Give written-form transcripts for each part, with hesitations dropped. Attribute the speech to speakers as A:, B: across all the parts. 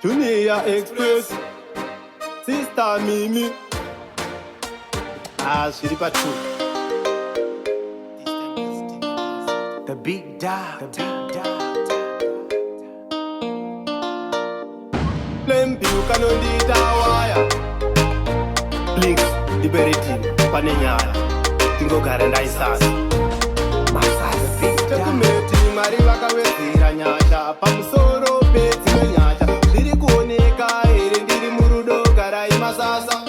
A: Junior Express, Sister Mimi. Shiri Patu.
B: The big dog, the big dog.
A: Lempi ukanondita waya. Links, liberty, panenyaya. Tingogara ndaisasa.
B: Masasa,
A: Chakumeti mari vakawedzera nyasha pamusoro pedzimwe nyasha zviri kuoneka here ndiri murudo garai masasa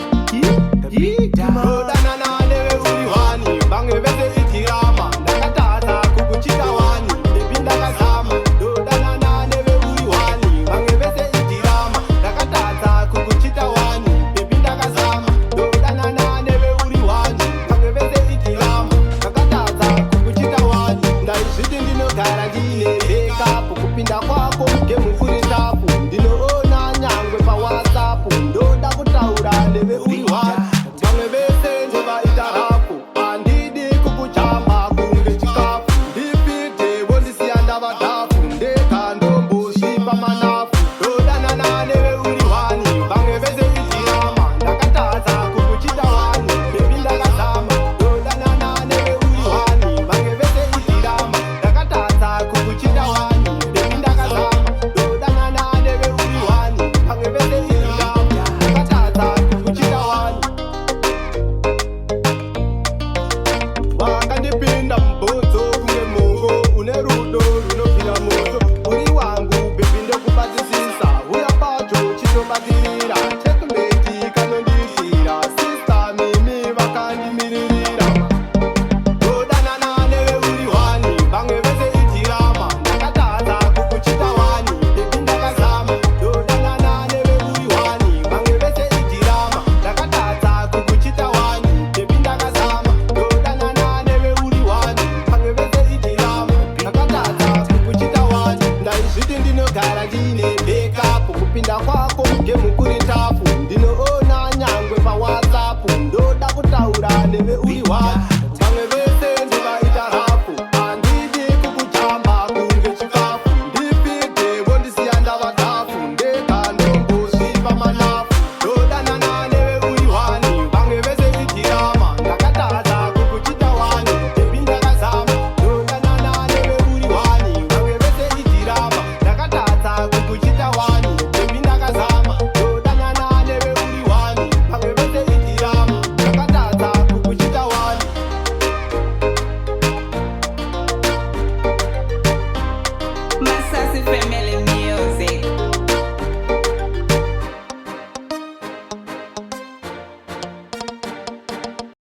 A: rodanana neveuri wani vamwe vese itirama ndakatadza kukuchita wani bebi ndakazama rodanana neveuri wani vamwe vese itirama ndakatadza kukuchita wani bebi ndakazama rodanana neveuri wani vamwe vese itirama ndakatadza kukuchita wani ndaizviti ndinogara ndine backup kupinda kwako ngemufuri tapu ndinoona nyangwe pawhatsapp ndoda kutaura neveuri wani vamwe vese ndovaita hapo handidi kukuchapa kunge chikafu ndipite vondisiya ndavadhafu ndekandombosvipa manafu ndodanana neveuri wani vamwe vese itirama ndakatadza kukuchita wani bebi ndakazama ndodanana neveuri wani vamwe vese itirama ndakatadza kukuchita wani bebi ndakazama ndodanana neveuri wani vamwe vese itirama ndakatadza kukuchita wani wakandipinda mubhonzo kunge mongo une rudo runobvira moto